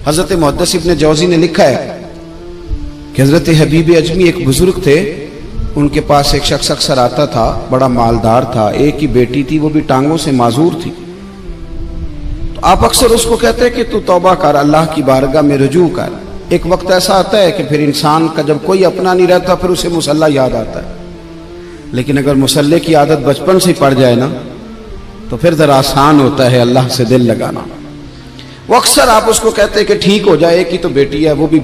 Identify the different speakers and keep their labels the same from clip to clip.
Speaker 1: حضرت محدث ابن جوزی نے لکھا ہے کہ حضرت حبیب اجمی ایک بزرگ تھے، ان کے پاس ایک شخص اکثر آتا تھا، بڑا مالدار تھا، ایک ہی بیٹی تھی، وہ بھی ٹانگوں سے معذور تھی۔ تو آپ اکثر اس کو کہتے کہ تو توبہ کر، اللہ کی بارگاہ میں رجوع کر۔ ایک وقت ایسا آتا ہے کہ پھر انسان کا جب کوئی اپنا نہیں رہتا پھر اسے مصلی یاد آتا ہے، لیکن اگر مصلی کی عادت بچپن سے پڑ جائے نا تو پھر ذرا آسان ہوتا ہے اللہ سے دل لگانا۔ وہ اکثر آپ اس کو کہتے کہ ٹھیک ہو جائے، ایک ہی تو بیٹی ہے، وہ بھی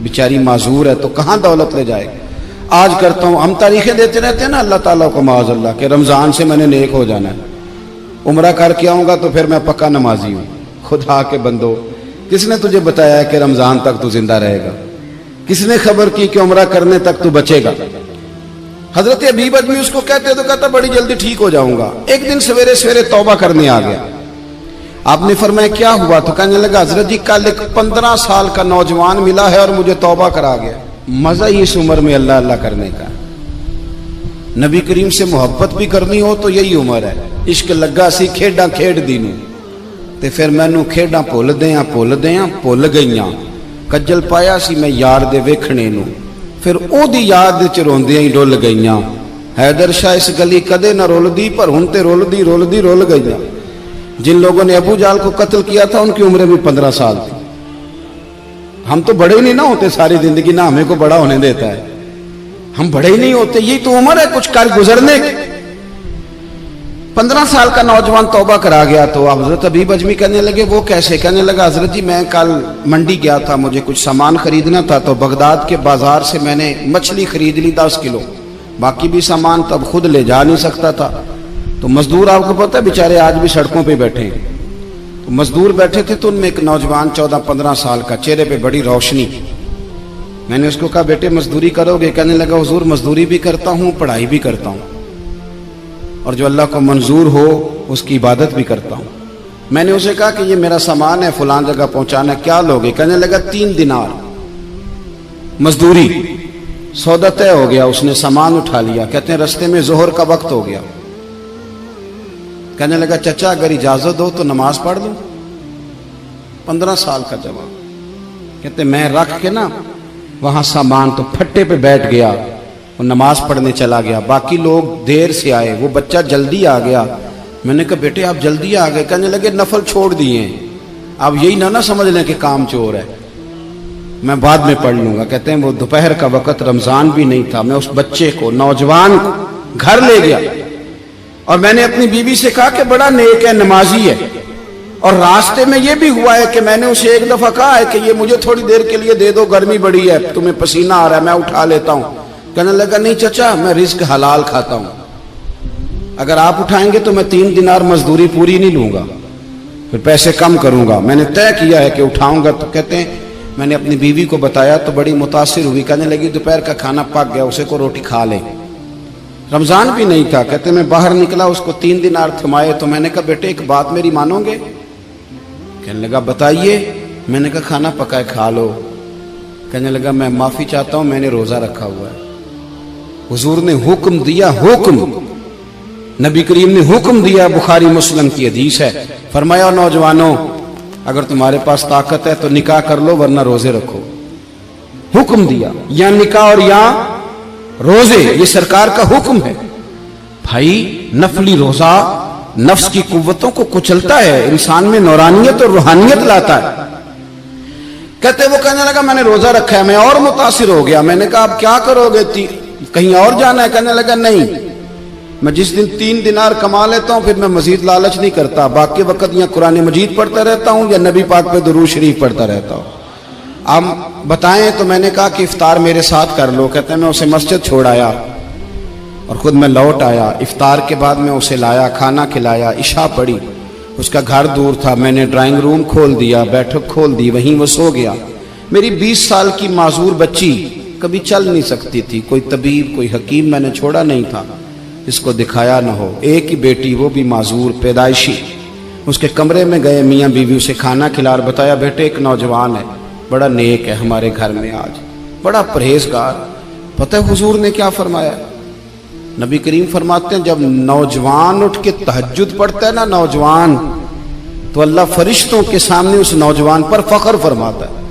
Speaker 1: بیچاری معذور ہے، تو کہاں دولت لے جائے۔ آج کرتا ہوں، ہم تاریخیں دیتے رہتے ہیں نا اللہ تعالیٰ کو معاذ اللہ کہ رمضان سے میں نے نیک ہو جانا ہے، عمرہ کر کے آؤں گا تو پھر میں پکا نمازی ہوں۔ خدا کے بندو، کس نے تجھے بتایا کہ رمضان تک تو زندہ رہے گا؟ کس نے خبر کی کہ عمرہ کرنے تک تو بچے گا؟ حضرت حبیب اجمی اس کو کہتے تو کہتا بڑی جلدی ٹھیک ہو جاؤں گا۔ ایک دن سویرے سویرے توبہ کرنے آ گیا۔ آپ نے فرمایا کیا ہوا؟ تو کہنے لگا حضرت جی کل ایک 15 سال کا نوجوان ملا ہے اور مجھے توبہ کرا گیا۔ مزہ ہی اس عمر میں اللہ اللہ کرنے کا، نبی کریم سے محبت بھی کرنی ہو تو یہی عمر ہے۔ عشق لگا سی کھیڈاں کھیڈ دی نوں تے پھر مینوں کھیڈاں بھول گئیاں، کجل پایا سی میں یار دے ویکھنے نوں، پھر او دی یاد وچ روندیاں ہی ڈل گئیاں۔ حیدر شاہ اس گلی کدے نہ رولدی پر ہن تے رول گئیاں۔ جن لوگوں نے ابو جہل کو قتل کیا تھا ان کی عمریں بھی 15 سال تھی۔ ہم تو بڑے ہی نہیں نہ ہوتے ساری زندگی، نہ ہمیں کو بڑا ہونے دیتا ہے، ہم بڑے ہی نہیں ہوتے، یہی تو عمر ہے کچھ کر گزرنے کی۔ 15 سال کا نوجوان توبہ کرا گیا تو حضرت حبیب اجمی کہنے لگے وہ کیسے؟ کہنے لگا حضرت جی میں کل منڈی گیا تھا، مجھے کچھ سامان خریدنا تھا، تو بغداد کے بازار سے میں نے مچھلی خرید لی 10 کلو، باقی بھی سامان تب خود لے جا نہیں سکتا تھا۔ تو مزدور آپ کو پتہ ہے بیچارے آج بھی سڑکوں پہ بیٹھے ہیں، تو مزدور بیٹھے تھے تو ان میں ایک نوجوان 14-15 سال کا، چہرے پہ بڑی روشنی۔ میں نے اس کو کہا بیٹے مزدوری کرو گے؟ کہنے لگا حضور مزدوری بھی کرتا ہوں، پڑھائی بھی کرتا ہوں، اور جو اللہ کو منظور ہو اس کی عبادت بھی کرتا ہوں۔ میں نے اسے کہا کہ یہ میرا سامان ہے فلان جگہ پہنچانا، کیا لوگے؟ کہنے لگا 3 دینار مزدوری۔ سودا طے ہو گیا، اس نے سامان اٹھا لیا۔ کہتے ہیں رستے میں ظہر کا وقت ہو گیا، کہنے لگا چچا اگر اجازت ہو تو نماز پڑھ لوں۔ 15 سال کا جوان، کہتے میں رکھ کے نا وہاں سامان تو پھٹے پہ بیٹھ گیا، وہ نماز پڑھنے چلا گیا۔ باقی لوگ دیر سے آئے، وہ بچہ جلدی آ گیا۔ میں نے کہا بیٹے آپ جلدی آ گئے؟ کہنے لگے نفل چھوڑ دیے ہیں، آپ یہی نہ سمجھ لیں کہ کام چور ہے، میں بعد میں پڑھ لوں گا۔ کہتے ہیں وہ دوپہر کا وقت، رمضان بھی نہیں تھا، میں اس بچے کو نوجوان کو گھر لے گیا اور میں نے اپنی بیوی سے کہا کہ بڑا نیک ہے، نمازی ہے، اور راستے میں یہ بھی ہوا ہے کہ میں نے اسے ایک دفعہ کہا ہے کہ یہ مجھے تھوڑی دیر کے لیے دے دو، گرمی بڑی ہے، تمہیں پسینہ آ رہا ہے، میں اٹھا لیتا ہوں۔ کہنے لگا نہیں چچا میں رزق حلال کھاتا ہوں، اگر آپ اٹھائیں گے تو میں 3 دینار مزدوری پوری نہیں لوں گا، پھر پیسے کم کروں گا، میں نے طے کیا ہے کہ اٹھاؤں گا۔ تو کہتے ہیں میں نے اپنی بیوی کو بتایا تو بڑی متاثر ہوئی، کہنے لگی دوپہر کا کھانا پک گیا، اسے کو روٹی کھا لیں، رمضان بھی نہیں تھا۔ کہتے میں باہر نکلا، اس کو 3 دینار تھمائے، تو میں نے کہا بیٹے ایک بات میری مانو گے؟ کہنے لگا بتائیے۔ میں نے کہا کھانا پکائے کھا لو۔ کہنے لگا میں معافی چاہتا ہوں، میں نے روزہ رکھا ہوا ہے۔ حضور نے حکم دیا، حکم نبی کریم نے حکم دیا، بخاری مسلم کی حدیث ہے، فرمایا نوجوانوں اگر تمہارے پاس طاقت ہے تو نکاح کر لو ورنہ روزے رکھو۔ حکم دیا، یا نکاح اور یا روزے، یہ سرکار کا حکم ہے۔ بھائی نفلی روزہ نفس کی قوتوں کو کچلتا ہے، انسان میں نورانیت اور روحانیت لاتا ہے۔ کہتے وہ کہنے لگا میں نے روزہ رکھا ہے، میں اور متاثر ہو گیا۔ میں نے کہا اب کیا کرو گے؟ کہیں اور جانا ہے؟ کہنے لگا نہیں، میں جس دن 3 دینار کما لیتا ہوں پھر میں مزید لالچ نہیں کرتا، باقی وقت یا قرآن مجید پڑھتا رہتا ہوں یا نبی پاک پہ درود شریف پڑھتا رہتا ہوں۔ آپ بتائیں؟ تو میں نے کہا کہ افطار میرے ساتھ کر لو۔ کہتے ہیں میں اسے مسجد چھوڑ آیا اور خود میں لوٹ آیا۔ افطار کے بعد میں اسے لایا، کھانا کھلایا، عشاء پڑھی، اس کا گھر دور تھا، میں نے ڈرائنگ روم کھول دیا، بیٹھک کھول دی، وہیں وہ سو گیا۔ میری 20 سال کی معذور بچی کبھی چل نہیں سکتی تھی، کوئی طبیب کوئی حکیم میں نے چھوڑا نہیں تھا اس کو دکھایا نہ ہو، ایک ہی بیٹی وہ بھی معذور پیدائشی۔ اس کے کمرے میں گئے، میاں بیوی اسے کھانا کھلا اور بتایا بیٹے ایک نوجوان ہے، بڑا نیک ہے ہمارے گھر میں، آج بڑا پرہیزگار۔ پتہ ہے حضور نے کیا فرمایا؟ نبی کریم فرماتے ہیں جب نوجوان اٹھ کے تہجد پڑھتا ہے نا نوجوان، تو تو اللہ فرشتوں کے سامنے اس نوجوان پر فخر فرماتا ہے.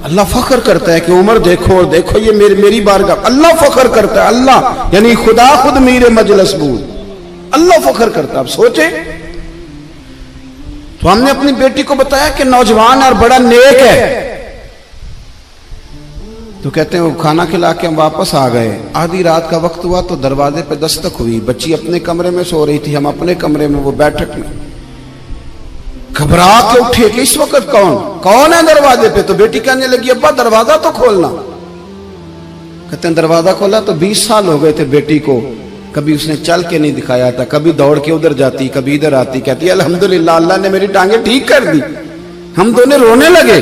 Speaker 1: اللہ فخر کرتا ہے کہ عمر دیکھو دیکھو یہ میری بارگاہ. اللہ فخر کرتا ہے, اللہ یعنی خدا خود میر مجلس بود, اللہ فخر کرتا ہے. اب سوچے, تو ہم نے اپنی بیٹی کو بتایا کہ نوجوان اور بڑا نیک ہے, تو کہتے ہیں وہ کھانا کھلا کے ہم واپس آ گئے. آدھی رات کا وقت ہوا تو دروازے پہ دستک ہوئی. بچی اپنے کمرے میں سو رہی تھی, ہم اپنے کمرے میں, وہ بیٹھک میں. گھبرا کے اٹھے کہ اس وقت کون ہے دروازے پہ؟ تو بیٹی کہنے لگی ابا دروازہ تو کھولنا. کہتے ہیں دروازہ کھولا تو 20 سال ہو گئے تھے بیٹی کو, کبھی اس نے چل کے نہیں دکھایا تھا, کبھی دوڑ کے ادھر جاتی کبھی ادھر آتی. کہتی ہے الحمدللہ اللہ نے میری ٹانگیں ٹھیک کر دی. ہم دونوں رونے لگے,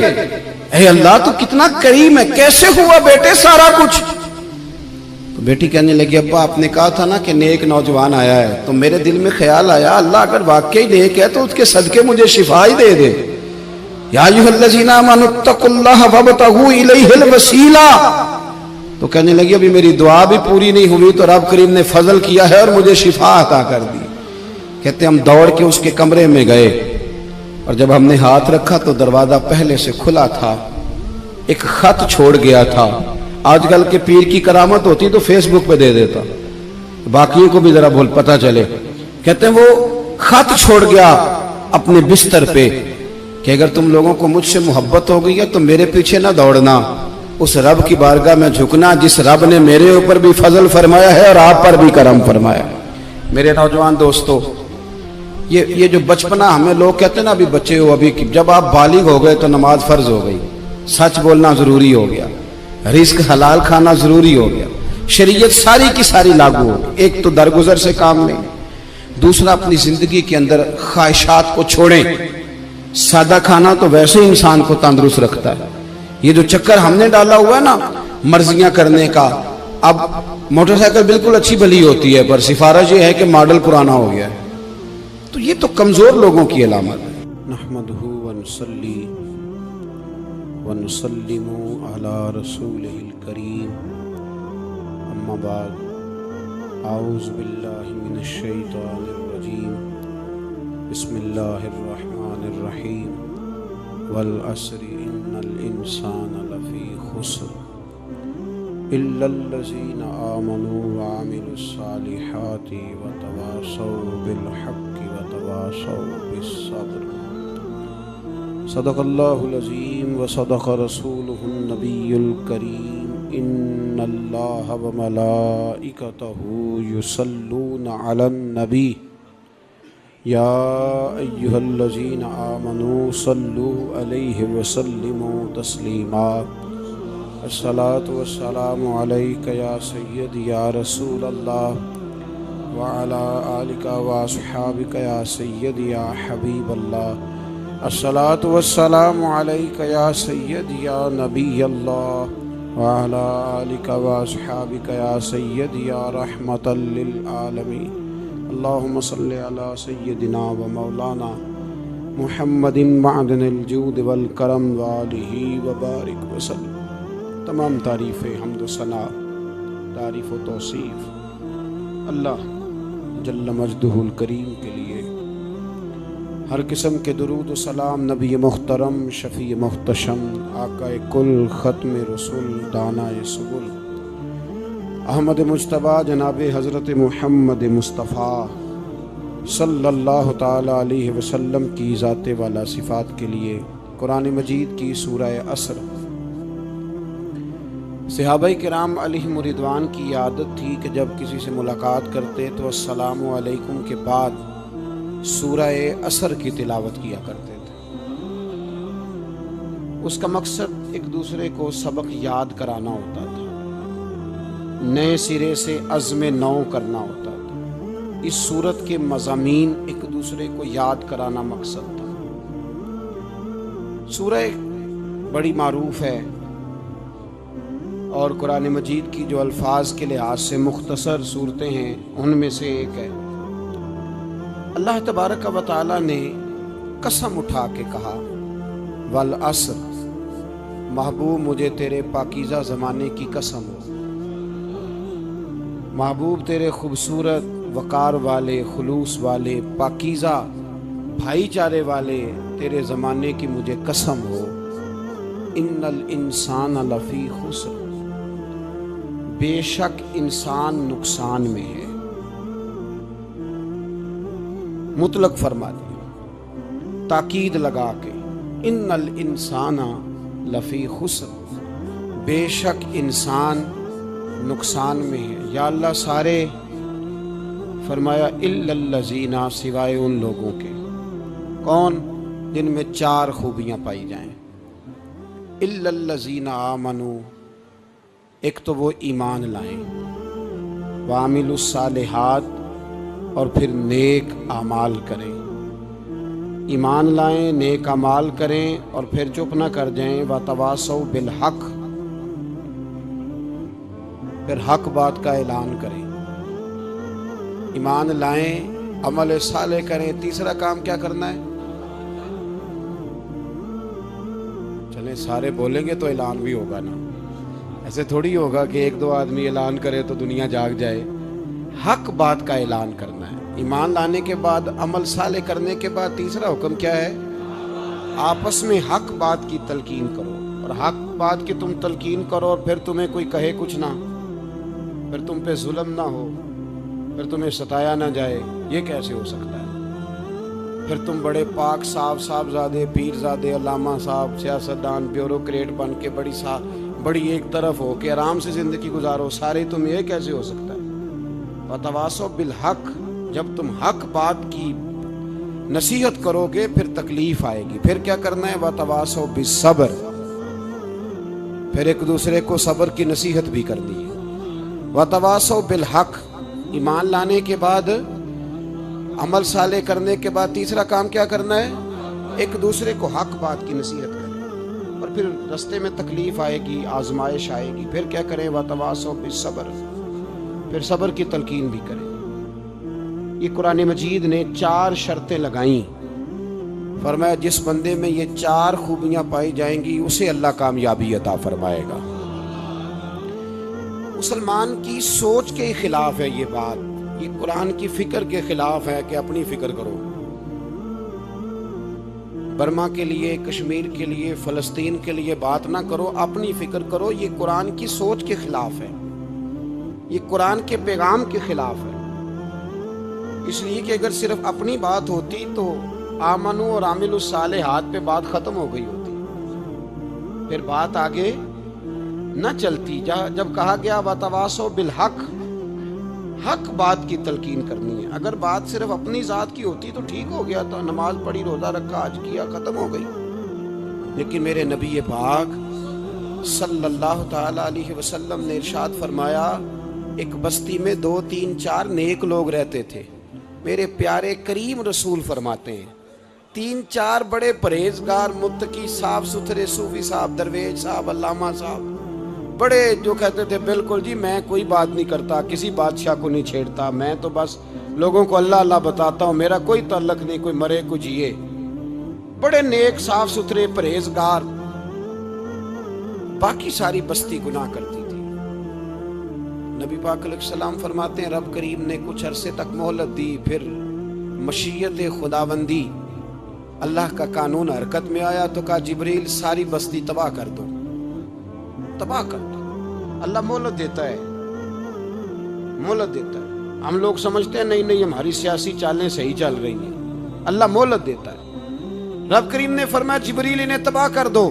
Speaker 1: اے اللہ تو کتنا کریم ہے, کیسے ہوا بیٹے سارا کچھ؟ تو بیٹی کہنے لگی ابا آپ نے کہا تھا نا کہ نیک نوجوان آیا ہے, تو میرے دل میں خیال آیا اللہ اگر واقعی نیک ہے تو اس کے صدقے مجھے شفا ہی دے دے. یا ایھا الذین آمنوا اتقوا اللہ وابتغوا الیہ الوسیلہ. تو کہنے لگی ابھی میری دعا بھی پوری نہیں ہوئی تو رب کریم نے فضل کیا ہے اور مجھے شفا عطا کر دی. کہتے ہم دوڑ کے اس کے کمرے میں گئے, اور جب ہم نے ہاتھ رکھا تو دروازہ پہلے سے کھلا تھا, ایک خط چھوڑ گیا تھا. آج کل کے پیر کی کرامت ہوتی تو فیس بک پہ دے دیتا, باقیوں کو بھی ذرا پتہ چلے. کہتے ہیں وہ خط چھوڑ گیا اپنے بستر پہ کہ اگر تم لوگوں کو مجھ سے محبت ہو گئی ہے تو میرے پیچھے نہ دوڑنا, اس رب کی بارگاہ میں جھکنا جس رب نے میرے اوپر بھی فضل فرمایا ہے اور آپ پر بھی کرم فرمایا. میرے نوجوان دوستو, یہ جو بچپنا ہمیں لوگ کہتے ہیں نا ابھی بچے ہو, ابھی جب آپ بالغ ہو گئے تو نماز فرض ہو گئی, سچ بولنا ضروری ہو گیا, رزق حلال کھانا ضروری ہو گیا, شریعت ساری کی ساری لاگو ہو گئی. ایک تو درگزر سے کام لیں, دوسرا اپنی زندگی کے اندر خواہشات کو چھوڑیں. سادہ کھانا تو ویسے ہی انسان کو تندرست رکھتا ہے. یہ جو چکر ہم نے ڈالا ہوا ہے نا مرضیاں کرنے کا, اب موٹر سائیکل بالکل اچھی بھلی ہوتی ہے پر سفارش یہ ہے کہ ماڈل پرانا ہو گیا ہے, تو یہ تو کمزور لوگوں کی علامت ہے. نحمدہ ونصلی ونسلم علی رسولہ الکریم, اما بعد, اعوذ باللہ من الشیطان الرجیم, بسم اللہ الرحمن الرحیم, والعصر ان الانسان لفی خسر الا الذین آمنوا وعملوا الصالحات وتواصوا بالحق وتواصوا بالصبر. صدق اللہ العظیم وصدق رسولہ النبی الکریم. ان اللہ وملائکتہ یصلون علی النبی یا ایھا الذین آمنوا صلوا علیہ وسلموا تسلیما. الصلاۃ والسلام علیک یا سیدی یا رسول اللہ وعلی آلک واصحابک یا سیدی یا حبیب اللہ. الصلاۃ والسلام علیک یا سیدی یا نبی اللہ وعلی آلک واصحابک یا سیدی یا رحمۃ للعالمین. اللہم صلی علی سیدنا و مولانا محمد معدن الجود والکرم وآلہ وبارک وسلم. تمام تعریف حمد و ثنا, تعریف و توصیف اللہ جل مجدہ الکریم کے لیے. ہر قسم کے درود و سلام نبی محترم, شفیع محتشم, آقا کل, ختم رسول, دانائے سبل, احمد مجتبیٰ جناب حضرت محمد مصطفیٰ صلی اللہ تعالی علیہ وسلم کی ذات والا صفات کے لیے قرآن مجید کی سورہ عصر. صحابہ کرام علیہم رضوان کی عادت تھی کہ جب کسی سے ملاقات کرتے تو السلام علیکم کے بعد سورہ عصر کی تلاوت کیا کرتے تھے. اس کا مقصد ایک دوسرے کو سبق یاد کرانا ہوتا تھا, نئے سرے سے عزم نو کرنا ہوتا تھا. اس سورت کے مضامین ایک دوسرے کو یاد کرانا مقصد تھا. سورہ بڑی معروف ہے اور قرآن مجید کی جو الفاظ کے لحاظ سے مختصر صورتیں ہیں ان میں سے ایک ہے. اللہ تبارک و تعالی نے قسم اٹھا کے کہا والعصر, محبوب مجھے تیرے پاکیزہ زمانے کی قسم ہو. محبوب تیرے خوبصورت وقار والے, خلوص والے, پاکیزہ بھائی چارے والے تیرے زمانے کی مجھے قسم ہو، ان الانسان لفی خسر، بے شک انسان نقصان میں ہے، مطلق فرما دیا تاکید لگا کے، ان الانسان لفی خسر، بے شک انسان نقصان میں ہے۔ یا اللہ سارے، فرمایا الا الذین، سوائے ان لوگوں کے، کون؟ جن میں 4 خوبیاں پائی جائیں۔ الا الذین آمنوا، ایک تو وہ ایمان لائیں، وعملوا الصالحات، اور پھر نیک اعمال کریں۔ ایمان لائیں، نیک اعمال کریں، اور پھر چپ نہ کر جائیں، وتواصوا بالحق، پھر حق بات کا اعلان کریں۔ ایمان لائیں، عمل صالح کریں، تیسرا کام کیا کرنا ہے؟ چلیں سارے بولیں گے تو اعلان بھی ہوگا نا، ایسے تھوڑی ہوگا کہ 1-2 آدمی اعلان کرے تو دنیا جاگ جائے۔ حق بات کا اعلان کرنا ہے۔ ایمان لانے کے بعد، عمل صالح کرنے کے بعد تیسرا حکم کیا ہے؟ آپس میں حق بات کی تلقین کرو، اور حق بات کی تم تلقین کرو، اور پھر تمہیں کوئی کہے کچھ نہ، پھر تم پہ ظلم نہ ہو، پھر تمہیں ستایا نہ جائے، یہ کیسے ہو سکتا ہے؟ پھر تم بڑے پاک صاحبزادے، پیرزادے، علامہ صاحب، سیاستدان، بیوروکریٹ بن کے بڑی ایک طرف ہو کے آرام سے زندگی گزارو سارے، تم یہ کیسے ہو سکتا ہے؟ وتواصوا بالحق، جب تم حق بات کی نصیحت کرو گے پھر تکلیف آئے گی، پھر کیا کرنا ہے؟ وتواصوا بالصبر، پھر ایک دوسرے کو صبر کی نصیحت بھی کرنی ہے۔ وتواصوا بالحق، ایمان لانے کے بعد، عمل صالح کرنے کے بعد تیسرا کام کیا کرنا ہے؟ ایک دوسرے کو حق بات کی نصیحت کریں، اور پھر رستے میں تکلیف آئے گی، آزمائش آئے گی، پھر کیا کریں؟ وتواصوا بالصبر، پھر صبر کی تلقین بھی کریں۔ یہ قرآن مجید نے 4 شرطیں لگائیں، فرمایا جس بندے میں یہ 4 خوبیاں پائی جائیں گی اسے اللہ کامیابی عطا فرمائے گا۔ مسلمان کی سوچ کے خلاف ہے یہ بات، یہ قرآن کی فکر کے خلاف ہے کہ اپنی فکر کرو، برما کے لیے، کشمیر کے لیے، فلسطین کے لیے بات نہ کرو، اپنی فکر کرو۔ یہ قرآن کی سوچ کے خلاف ہے، یہ قرآن کے پیغام کے خلاف ہے، اس لیے کہ اگر صرف اپنی بات ہوتی تو آمنو اور عاملوا الصالحات پہ بات ختم ہو گئی ہوتی، پھر بات آگے نہ چلتی۔ جب کہا گیا وتواصوا بالحق، حق بات کی تلقین کرنی ہے۔ اگر بات صرف اپنی ذات کی ہوتی تو ٹھیک ہو گیا تھا، نماز پڑھی، روزہ رکھا، حج کیا، ختم ہو گئی، لیکن میرے نبی پاک صلی اللہ تعالی علیہ وسلم نے ارشاد فرمایا، ایک بستی میں 2 3 4 نیک لوگ رہتے تھے۔ میرے پیارے کریم رسول فرماتے ہیں 3 4 بڑے پرہیزگار، متقی، صاف ستھرے صوفی صاحب، درویش صاحب، علامہ صاحب، بڑے جو کہتے تھے بالکل جی میں کوئی بات نہیں کرتا، کسی بادشاہ کو نہیں چھیڑتا، میں تو بس لوگوں کو اللہ اللہ بتاتا ہوں، میرا کوئی تعلق نہیں، کوئی مرے کوئی جیے، بڑے نیک، صاف ستھرے، پرہیزگار۔ باقی ساری بستی گناہ کرتی تھی۔ نبی پاک علیہ السلام فرماتے ہیں رب کریم نے کچھ عرصے تک مہلت دی، پھر مشیت خداوندی، اللہ کا قانون حرکت میں آیا تو کہا جبریل ساری بستی تباہ کر دو، تباہ کر دو۔ اللہ مہلت دیتا ہے، مہلت دیتا ہے۔ ہم لوگ سمجھتے ہیں نہیں ہماری سیاسی چالیں صحیح چل رہی ہیں، اللہ مہلت دیتا ہے۔ رب کریم نے فرمایا جبریل انہیں تباہ کر دو،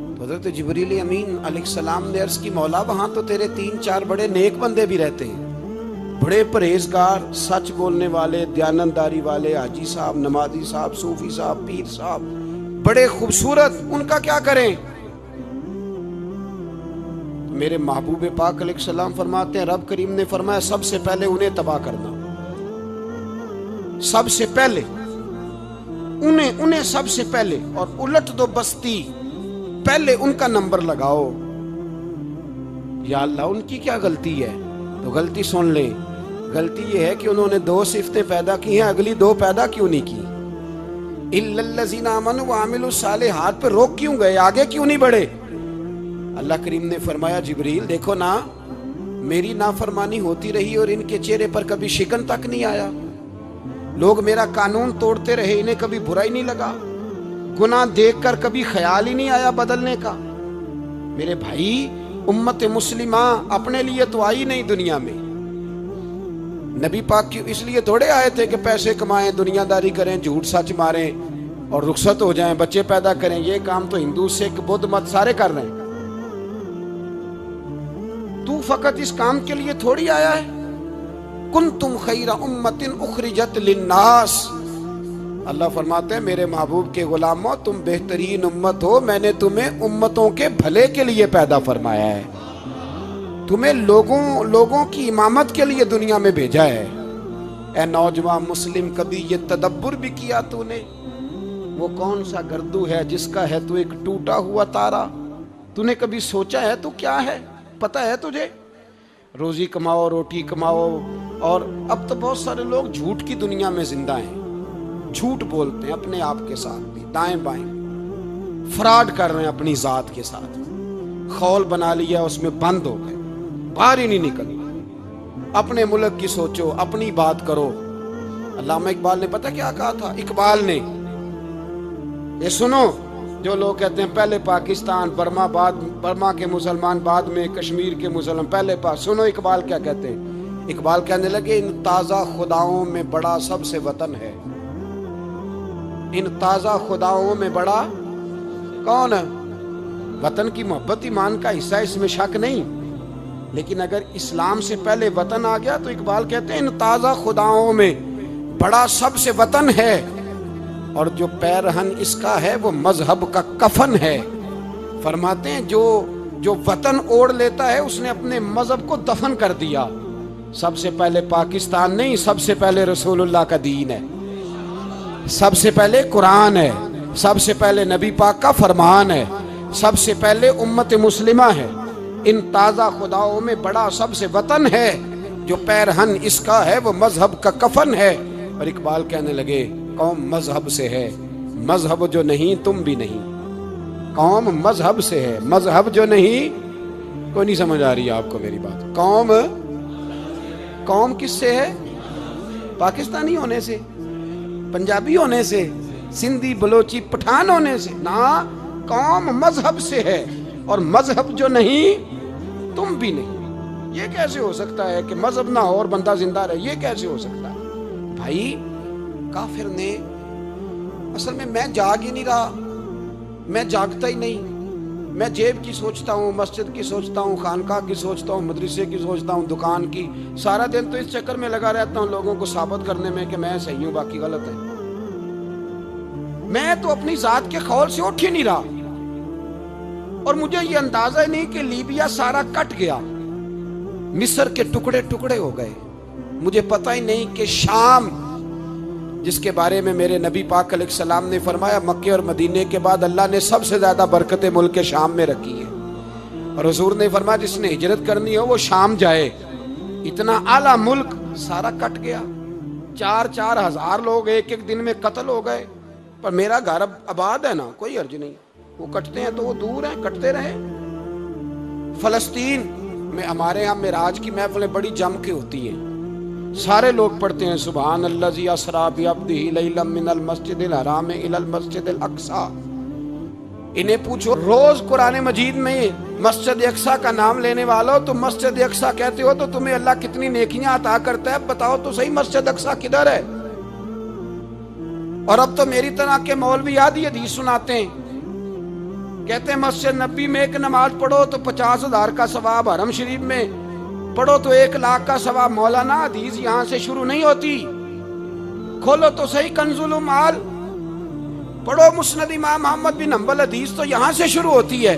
Speaker 1: تو حضرت جبریل امین علیہ السلام نے عرض کی مولا وہاں تو تیرے 3 4 بڑے نیک بندے بھی رہتے ہیں، بڑے پرہیزگار، سچ بولنے والے، دیانتداری والے، حاجی صاحب، نمازی صاحب، صوفی صاحب، پیر صاحب، بڑے خوبصورت، ان کا کیا کریں؟ میرے محبوب پاک علیہ السلام فرماتے ہیں رب کریم نے فرمایا سب سے پہلے انہیں تباہ کرنا، سب سے پہلے انہیں سب سے پہلے، اور الٹ دو بستی، پہلے ان کا نمبر لگاؤ۔ یا اللہ ان کی کیا غلطی ہے؟ تو غلطی سن لیں، غلطی یہ ہے کہ انہوں نے 2 صفتیں پیدا کی ہیں، اگلی 2 پیدا کیوں نہیں کی؟ الا الذین آمنوا وعملوا الصالحات پہ روک کیوں گئے؟ آگے کیوں نہیں بڑھے؟ اللہ کریم نے فرمایا جبریل دیکھو نا، میری نافرمانی ہوتی رہی اور ان کے چہرے پر کبھی شکن تک نہیں آیا، لوگ میرا قانون توڑتے رہے، انہیں کبھی برا ہی نہیں لگا، گناہ دیکھ کر کبھی خیال ہی نہیں آیا بدلنے کا۔ میرے بھائی، امت مسلمہ اپنے لیے تو آئی نہیں دنیا میں، نبی پاک کی اس لیے تھوڑے آئے تھے کہ پیسے کمائیں، دنیا داری کریں، جھوٹ سچ ماریں اور رخصت ہو جائیں، بچے پیدا کریں۔ یہ کام تو ہندو سکھ بدھ مت سارے کر رہے ہیں، تو فقط اس کام کے لیے تھوڑی آیا ہے۔ کنتم خیر امت اخرجت للناس، اللہ فرماتے ہیں میرے محبوب کے غلاموں تم بہترین امت ہو، میں نے تمہیں امتوں کے بھلے کے لیے پیدا فرمایا ہے، تمہیں لوگوں کی امامت کے لیے دنیا میں بھیجا ہے۔ اے نوجوان مسلم، کبھی یہ تدبر بھی کیا تو نے؟ وہ کون سا گردو ہے جس کا ہے تو ایک ٹوٹا ہوا تارا؟ تو نے کبھی سوچا ہے تو کیا ہے؟ پتہ ہے تجھے؟ روزی کماؤ، روٹی کماؤ، اور اب تو بہت سارے لوگ جھوٹ کی دنیا میں زندہ ہیں، جھوٹ بولتے ہیں اپنے آپ کے ساتھ بھی، دائیں بائیں فراڈ کر رہے ہیں اپنی ذات کے ساتھ، خول بنا لیا اس میں بند ہو گئے، باہر ہی نہیں نکل۔ اپنے ملک کی سوچو، اپنی بات کرو۔ علامہ اقبال نے پتہ کیا کہا تھا؟ اقبال نے، یہ سنو، جو لوگ کہتے ہیں پہلے پاکستان، برما کے مسلمان بعد میں، کشمیر کے مسلمان پہلے سنو اقبال کیا کہتے ہیں۔ اقبال کہنے لگے ان تازہ خداؤں میں بڑا سب سے وطن ہے، ان تازہ خداؤں میں بڑا کون ہے؟ وطن کی محبت ایمان کا حصہ، اس میں شک نہیں، لیکن اگر اسلام سے پہلے وطن آ گیا تو اقبال کہتے ہیں ان تازہ خداؤں میں بڑا سب سے وطن ہے، اور جو پیرہن اس کا ہے وہ مذہب کا کفن ہے۔ فرماتے ہیں جو وطن اوڑھ لیتا ہے اس نے اپنے مذہب کو دفن کر دیا۔ سب سے پہلے پاکستان نہیں، سب سے پہلے رسول اللہ کا دین ہے، سب سے پہلے قرآن ہے، سب سے پہلے نبی پاک کا فرمان ہے، سب سے پہلے امت مسلمہ ہے۔ ان تازہ خداؤں میں بڑا سب سے وطن ہے، جو پیرہن اس کا ہے وہ مذہب کا کفن ہے۔ اور اقبال کہنے لگے قوم مذہب سے ہے، مذہب جو نہیں تم بھی نہیں۔ قوم مذہب سے ہے، مذہب جو نہیں، کوئی نہیں سمجھ آ رہی ہے آپ کو میری بات؟ قوم کس سے ہے؟ پاکستانی ہونے سے، پنجابی ہونے سے، سندھی بلوچی پٹھان ہونے سے؟ نہ، قوم مذہب سے ہے، اور مذہب جو نہیں تم بھی نہیں۔ یہ کیسے ہو سکتا ہے کہ مذہب نہ ہو اور بندہ زندہ رہے؟ یہ کیسے ہو سکتا ہے؟ بھائی، کافر نے اصل میں جاگ ہی نہیں رہا، میں جاگتا ہی نہیں، میں جیب کی سوچتا ہوں، مسجد کی سوچتا ہوں، خانقاہ کی سوچتا ہوں، مدرسے کی سوچتا ہوں، دکان کی، سارا دن تو اس چکر میں لگا رہتا ہوں لوگوں کو ثابت کرنے میں کہ میں صحیح ہوں باقی غلط ہے۔ میں تو اپنی ذات کے خول سے اٹھ ہی نہیں رہا، اور مجھے یہ اندازہ ہی نہیں کہ لیبیا سارا کٹ گیا، مصر کے ٹکڑے ٹکڑے ہو گئے، مجھے پتہ ہی نہیں کہ شام، جس کے بارے میں میرے نبی پاک علیہ السلام نے فرمایا مکے اور مدینے کے بعد اللہ نے سب سے زیادہ برکتیں ملک کے شام میں رکھی ہیں، اور حضور نے فرمایا جس نے ہجرت کرنی ہو وہ شام جائے۔ اتنا اعلیٰ ملک سارا کٹ گیا، 4 ہزار لوگ ایک دن میں قتل ہو گئے، پر میرا گھر آباد ہے نا، کوئی عرض نہیں، وہ کٹتے ہیں تو وہ دور ہیں، کٹتے رہے۔ فلسطین میں ہمارے ہاں معراج کی محفلیں بڑی جم کے ہوتی ہیں، سارے لوگ پڑھتے ہیں سبحان الذی اسریٰ بعبدہ لیلا من المسجد الحرام الی المسجد الاقصی۔ انہیں پوچھو روز قرآن مجید میں مسجد اقصی کا نام لینے والو، تو مسجد اقصی کہتے ہو تو تمہیں اللہ کتنی نیکیاں عطا کرتا ہے، بتاؤ تو صحیح مسجد اقصی کدھر ہے؟ اور اب تو میری طرح کے مولوی آدھی حدیث سناتے ہیں، کہتے ہیں مسجد نبی میں ایک نماز پڑھو تو 50,000 کا ثواب، حرم شریف میں پڑھو تو 1,00,000 کا ثواب۔ مولانا حدیث یہاں سے شروع نہیں ہوتی، کھولو تو صحیح کنز المال، پڑھو مسند امام محمد بن حنبل، حدیث تو یہاں سے شروع ہوتی ہے۔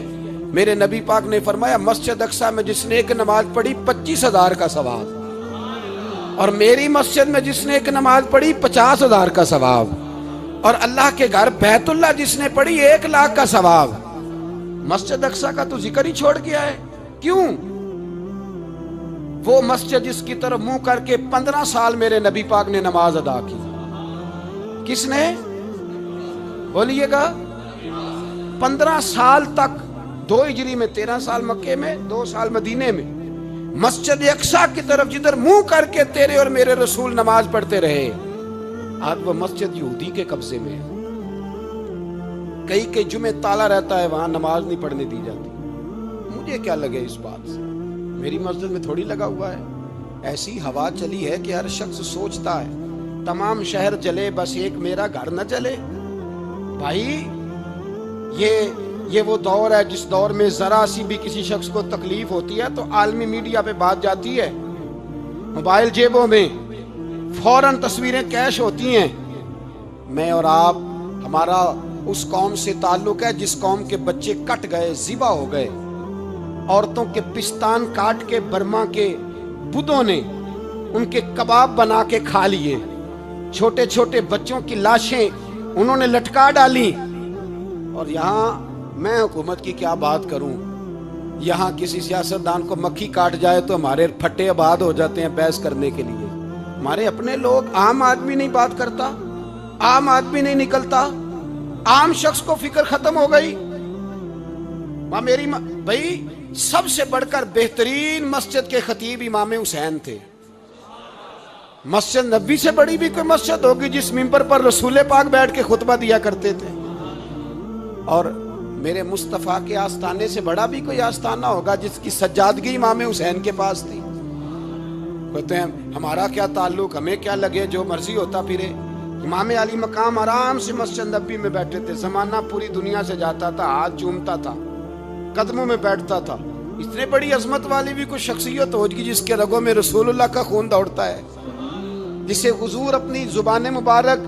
Speaker 1: میرے نبی پاک نے فرمایا مسجد اقصی میں جس نے ایک نماز پڑھی 25,000 کا ثواب، اور میری مسجد میں جس نے ایک نماز پڑھی 50,000 کا ثواب، اور اللہ کے گھر بیت اللہ جس نے پڑھی 1,00,000 کا ثواب۔ مسجد اقصی کا تو ذکر ہی چھوڑ گیا ہے، کیوں؟ وہ مسجد جس کی طرف منہ کر کے 15 سال میرے نبی پاک نے نماز ادا کی، کس نے؟ بولیے گا 15 سال تک، 2 ہجری میں 13 سال مکے میں، 2 سال مدینے میں، مسجد اقصی کی طرف جدھر منہ کر کے تیرے اور میرے رسول نماز پڑھتے رہے۔ آج وہ مسجد یہودی کے قبضے میں ہے. کئی جمعے تالا رہتا ہے, وہاں نماز نہیں پڑھنے دی جاتی. مجھے کیا لگے اس بات سے, میری مسجد میں تھوڑی لگا ہوا ہے. ایسی ہوا چلی ہے کہ ہر شخص سوچتا ہے تمام شہر چلے, بس ایک میرا گھر نہ چلے. بھائی یہ وہ دور ہے جس دور میں ذرا سی بھی کسی شخص کو تکلیف ہوتی ہے تو عالمی میڈیا پہ بات جاتی ہے, موبائل جیبوں میں فوراً تصویریں کیش ہوتی ہیں. میں اور آپ, ہمارا اس قوم سے تعلق ہے جس قوم کے بچے کٹ گئے, ذبح ہو گئے, عورتوں کے پستان کاٹ کے برما کے بدھوں نے ان کے کباب بنا کے کھا لیے, چھوٹے چھوٹے بچوں کی لاشیں انہوں نے لٹکا ڈالی. اور یہاں میں حکومت کی کیا بات کروں, یہاں کسی سیاستدان کو مکھی کاٹ جائے تو ہمارے پھٹے آباد ہو جاتے ہیں بحث کرنے کے لیے. ہمارے اپنے لوگ, عام آدمی نہیں بات کرتا, عام آدمی نہیں نکلتا, عام شخص کو فکر ختم ہو گئی. میری بھائی سب سے بڑھ کر بہترین مسجد کے خطیب امام حسین تھے. مسجد نبی سے بڑی بھی کوئی مسجد ہوگی جس ممبر پر رسول پاک بیٹھ کے خطبہ دیا کرتے تھے, اور میرے مصطفیٰ کے آستانے سے بڑا بھی کوئی آستانہ ہوگا جس کی سجادگی امام حسین کے پاس تھی. کہتے ہیں ہمارا کیا تعلق, ہمیں کیا لگے, جو مرضی ہوتا پھرے. امام علی مقام آرام سے مسجد نبی میں بیٹھے تھے, زمانہ پوری دنیا سے جاتا تھا, ہاتھ چومتا تھا, قدموں میں بیٹھتا تھا. اتنے بڑی عظمت والی بھی کوئی شخصیت ہوگی جس کے رگوں میں رسول اللہ کا خون دوڑتا ہے, جسے حضور اپنی زبان مبارک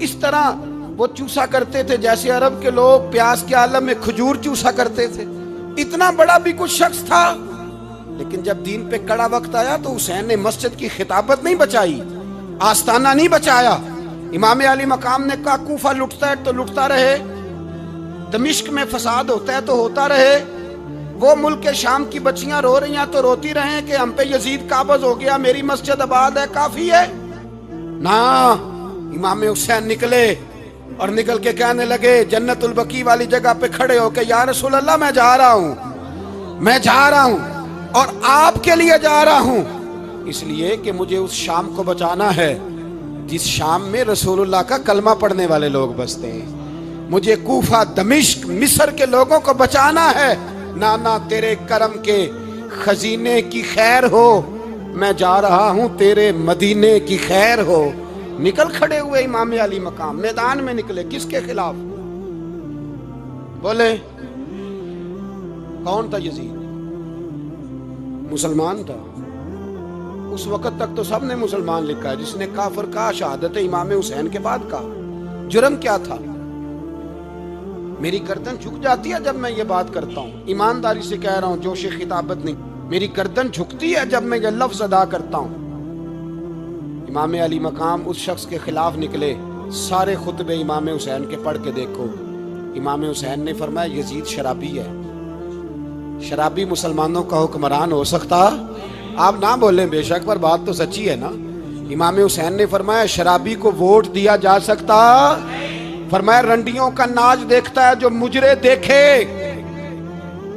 Speaker 1: اس طرح وہ چوسا کرتے تھے جیسے عرب کے لوگ پیاس کے عالم میں کھجور چوسا کرتے تھے. اتنا بڑا بھی کچھ شخص تھا, لیکن جب دین پہ کڑا وقت آیا تو حسین نے مسجد کی خطابت نہیں بچائی, آستانہ نہیں بچایا. امام علی مقام نے کہا کوفہ لٹتا ہے تو لٹتا رہے, دمشق میں فساد ہوتا ہے تو ہوتا رہے, وہ ملک شام کی بچیاں رو رہی ہیں تو روتی رہیں کہ ہم پہ یزید قابض ہو گیا, میری مسجد آباد ہے, کافی ہے. نا, امام حسین نکلے اور نکل کے کہنے لگے جنت البقیع والی جگہ پہ کھڑے ہو کہ یا رسول اللہ میں جا رہا ہوں اور آپ کے لیے جا رہا ہوں, اس لیے کہ مجھے اس شام کو بچانا ہے جس شام میں رسول اللہ کا کلمہ پڑھنے والے لوگ بستے ہیں. مجھے کوفہ, دمشق, مصر کے لوگوں کو بچانا ہے. نانا تیرے کرم کے خزینے کی خیر ہو, میں جا رہا ہوں تیرے مدینے کی خیر ہو. نکل کھڑے ہوئے امام علی مقام, میدان میں نکلے. کس کے خلاف بولے؟ کون تھا یزید؟ مسلمان تھا. اس وقت تک تو سب نے مسلمان لکھا ہے, جس نے کافر کہا شہادت امام حسین کے بعد کہا. جرم کیا تھا؟ میری گردن جھک جاتی ہے جب میں یہ بات کرتا ہوں, ایمانداری سے کہہ رہا ہوں, جوش خطابت نہیں. میری گردن جھکتی ہے جب میں یہ لفظ ادا کرتا ہوں. امام علی مقام اس شخص کے خلاف نکلے. سارے خطبے امام حسین کے پڑھ کے دیکھو. امام حسین نے فرمایا یزید شرابی ہے. شرابی مسلمانوں کا حکمران ہو سکتا؟ آپ نہ بولیں بے شک, پر بات تو سچی ہے نا. امام حسین نے فرمایا شرابی کو ووٹ دیا جا سکتا؟ فرمایا رنڈیوں کا ناچ دیکھتا ہے جو مجرے دیکھے,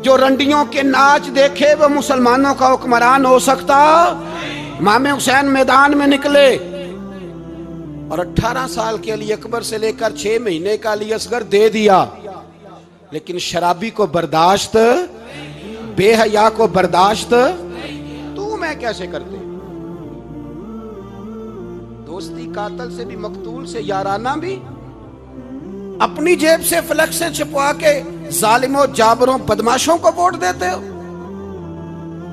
Speaker 1: جو رنڈیوں کے ناچ دیکھے وہ مسلمانوں کا حکمران ہو سکتا؟ امام حسین میدان میں نکلے اور 18 سال کے علی اکبر سے لے کر 6 مہینے کا علی اصغر دے دیا, لیکن شرابی کو برداشت, بے حیا کو برداشت تو میں کیسے کرتے؟ دوستی قاتل سے بھی, مقتول سے یارانہ بھی, اپنی جیب سے فلک سے چھپوا کے ظالموں, جابروں, بدماشوں کو ووٹ دیتے ہو.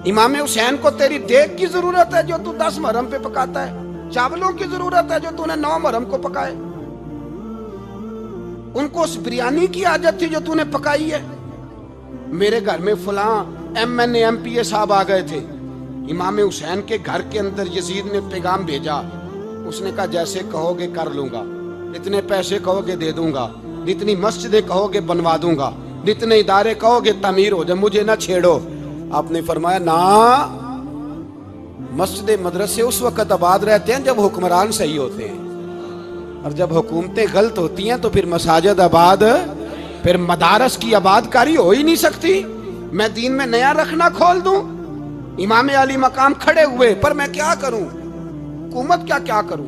Speaker 1: امام حسین کو تیری دیگ کی ضرورت ہے جو تو 10 محرم پہ پکاتا ہے, چاولوں کی ضرورت ہے جو تو نے 9 محرم کو پکائے. ان کو اس بریانی کی عادت تھی جو تو نے پکائی ہے. میرے گھر میں فلاں MNA MPA صاحب آ گئے تھے, امام حسین کے گھر کے اندر یزید نے پیغام بھیجا. اس نے کہا جیسے کہو گے کر لوں گا, جتنے پیسے کہو گے دے دوں گا, جتنی مسجدیں کہو گے بنوا دوں گا, جتنے ادارے کہو گے تعمیر ہو جائے, مجھے نہ چھیڑو. آپ نے فرمایا نا, مسجد مدرسے اس وقت آباد رہتے ہیں جب حکمران صحیح ہوتے ہیں, اور جب حکومتیں غلط ہوتی ہیں تو پھر مساجد آباد, پھر مدارس کی آباد کاری ہو ہی نہیں سکتی. میں دین میں نیا رکھنا کھول دوں؟ امام علی مقام کھڑے ہوئے, پر میں کیا کروں؟ حکومت کیا کروں؟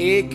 Speaker 1: 1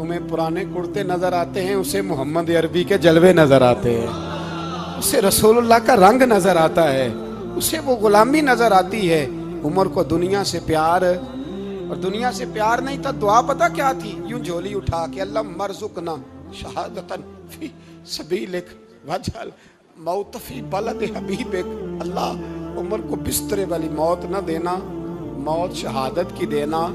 Speaker 2: تمہیں پرانے کرتے نظر آتے ہیں، اسے محمد عربی کے جلوے نظر آتے ہیں، اسے رسول اللہ کا رنگ نظر آتا ہے، اسے وہ غلامی نظر آتی ہے۔ عمر کو دنیا سے پیار، اور دنیا سے پیار نہیں تھا، دعا پتہ کیا تھی؟ یوں جھولی اٹھا کے اللہ مرزقنا شہادتن فی سبیلک وجعل موت فی بلد حبیبک، اللہ عمر کو بسترے والی موت نہ دینا، موت شہادت کی دینا،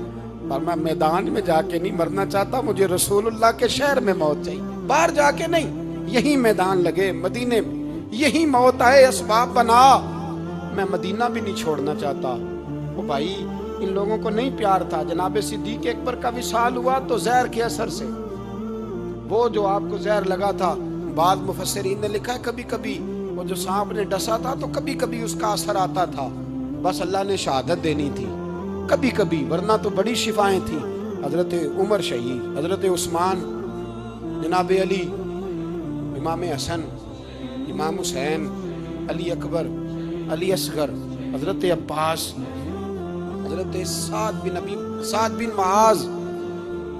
Speaker 2: پر میں میدان میں جا کے نہیں مرنا چاہتا، مجھے رسول اللہ کے شہر میں موت چاہیے، باہر جا کے نہیں، یہی میدان لگے مدینے میں، یہی موت آئے، اسباب بنا، میں مدینہ بھی نہیں چھوڑنا چاہتا۔ وہ بھائی ان لوگوں کو نہیں پیار تھا۔ جناب صدیق اکبر کا وصال ہوا تو زہر کے اثر سے، وہ جو آپ کو زہر لگا تھا، بعض مفسرین نے لکھا ہے کبھی کبھی وہ جو سانپ نے ڈسا تھا تو کبھی کبھی اس کا اثر آتا تھا، بس اللہ نے شہادت دینی تھی کبھی کبھی، ورنہ تو بڑی شفائیں تھیں۔ حضرت عمر شہید، حضرت عثمان، جناب علی، امام حسن، امام حسین، علی اکبر، علی اصغر، حضرت عباس، حضرت سعد بن معاذ،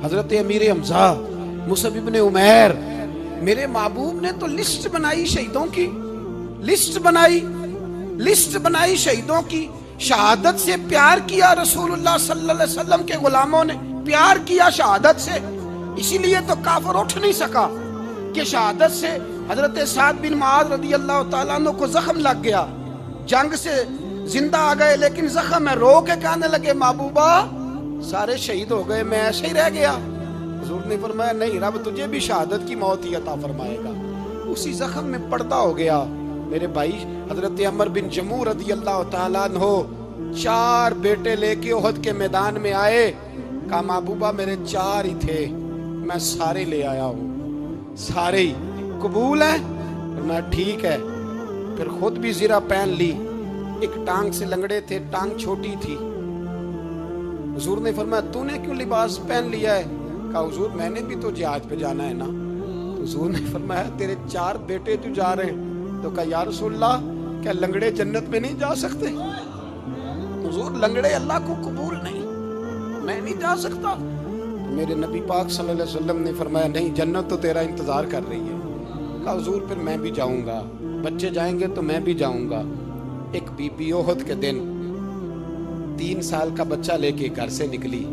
Speaker 2: حضرت امیر حمزہ، مصعب بن عمیر۔ میرے محبوب نے تو لسٹ بنائی شہیدوں کی، لسٹ بنائی شہیدوں کی۔ شہادت سے پیار کیا رسول اللہ صلی اللہ علیہ وسلم کے غلاموں نے، پیار کیا شہادت سے، اسی لیے تو کافر اٹھ نہیں سکا کہ شہادت سے حضرت سعد بن معاذ رضی اللہ تعالیٰ عنہ کو زخم لگ گیا، جنگ سے زندہ آ گئے لیکن زخم ہے، رو کے کہنے لگے محبوبہ سارے شہید ہو گئے، میں ایسے ہی رہ گیا۔ حضور نے فرمایا نہیں، رب تجھے بھی شہادت کی موت ہی عطا فرمائے گا۔ اسی زخم میں پردہ ہو گیا۔ میرے بھائی حضرت عمر بن جموح رضی اللہ تعالیٰ عنہ 4 بیٹے لے کے احد کے میدان میں آئے، کہا محبوبہ میرے 4 ہی تھے، میں سارے لے آیا ہوں، سارے ہی قبول ہیں؟ فرمایا ٹھیک ہے۔ پھر خود بھی زرہ پہن لی، ایک ٹانگ سے لنگڑے تھے، ٹانگ چھوٹی تھی۔ حضور نے فرمایا تو نے کیوں لباس پہن لیا ہے؟ کہا حضور میں نے بھی تو جہاد پہ جانا ہے نا۔ تو حضور نے فرمایا تیرے 4 بیٹے تو جا رہے ہیں، تو کہا یا رسول اللہ کیا لنگڑے جنت میں نہیں جا سکتے؟ حضور لنگڑے اللہ کو قبول نہیں، میں نہیں جا سکتا۔ میرے نبی پاک صلی اللہ علیہ وسلم نے فرمایا نہیں، جنت تو تیرا انتظار کر رہی ہے۔ کہا حضور پھر میں بھی جاؤں گا، بچے جائیں گے تو میں بھی جاؤں گا۔ ایک بی بی احد کے دن 3 سال کا بچہ لے کے گھر سے نکلی،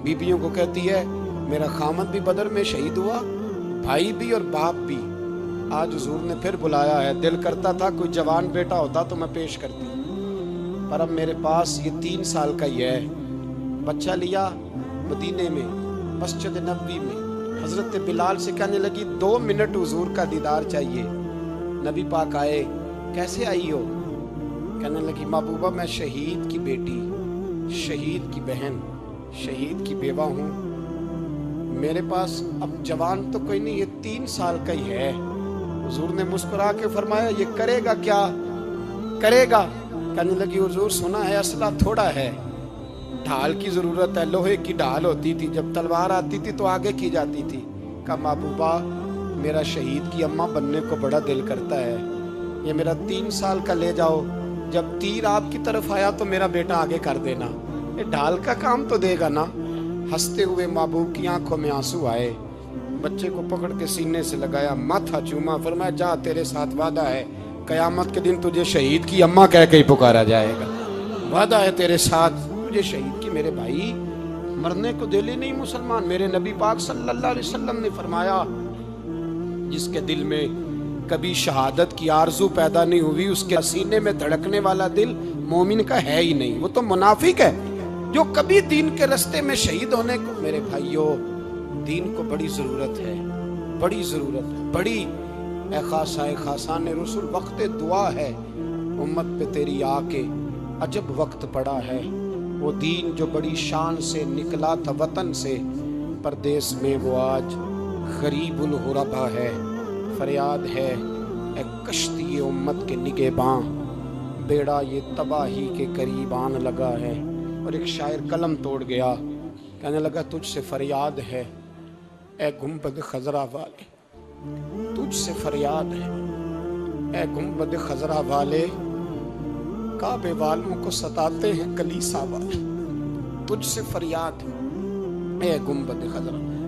Speaker 2: بیبیوں کو کہتی ہے میرا خامد بھی بدر میں شہید ہوا، بھائی بھی اور باپ بھی، آج حضور نے پھر بلایا ہے، دل کرتا تھا کوئی جوان بیٹا ہوتا تو میں پیش کرتی، پر اب میرے پاس یہ 3 سال کا ہی ہے۔ بچہ لیا، مدینے میں مسجد نبوی میں حضرت بلال سے کہنے لگی 2 منٹ حضور کا دیدار چاہیے۔ نبی پاک آئے، کیسے آئی ہو؟ کہنے لگی محبوبہ میں شہید کی بیٹی، شہید کی بہن، شہید کی بیوہ ہوں، میرے پاس اب جوان تو کوئی نہیں، یہ 3 سال کا ہی ہے۔ حضور نے مسکرا کے فرمایا یہ کرے گا کیا؟ کرے گا؟ کہنے لگی حضور سنا ہے اسلحہ تھوڑا ہے، ڈھال کی ضرورت ہے، لوہے کی ڈھال ہوتی تھی، جب تلوار آتی تھی تو آگے کی جاتی تھی۔ کہا محبوبہ میرا شہید کی اماں بننے کو بڑا دل کرتا ہے، یہ میرا 3 سال کا لے جاؤ، جب تیر آپ کی طرف آیا تو میرا بیٹا آگے کر دینا، یہ ڈھال کا کام تو دے گا نا۔ ہنستے ہوئے محبوب کی آنکھوں میں آنسو آئے، بچے کو پکڑ کے سینے سے لگایا، ماتھا چوما، فرمایا جا تیرے ساتھ وعدہ ہے، قیامت کے دن تجھے شہید کی اماں کہہ کے ہی پکارا جائے گا، وعدہ ہے تیرے ساتھ تجھے شہید کی۔ میرے بھائی مرنے کو دل ہی نہیں مسلمان۔ میرے نبی پاک صلی اللہ علیہ وسلم نے فرمایا جس کے دل میں کبھی شہادت کی آرزو پیدا نہیں ہوئی، اس کے سینے میں دھڑکنے والا دل مومن کا ہے ہی نہیں، وہ تو منافق ہے جو کبھی دین کے رستے میں شہید ہونے کو۔ میرے بھائیوں دین کو بڑی ضرورت ہے، بڑی ضرورت ہے، بڑی۔ اے خاصائے خاصان رسول وقت دعا ہے، امت پہ تیری آ کے عجب وقت پڑا ہے۔ وہ دین جو بڑی شان سے نکلا تھا وطن سے، پردیس میں وہ آج غریب الغربا ہے۔ فریاد ہے اے کشتی امت کے نگہباں، بیڑا یہ تباہی کے قریب آن لگا ہے۔ اور ایک شاعر قلم توڑ گیا، کہنے لگا تجھ سے فریاد ہے اے گنبد خضرا والے، تجھ سے فریاد ہے اے گنبد خضرا والے، کعبے والوں کو ستاتے ہیں کلیسا والے، تجھ سے فریاد ہے اے گنبد خضرا۔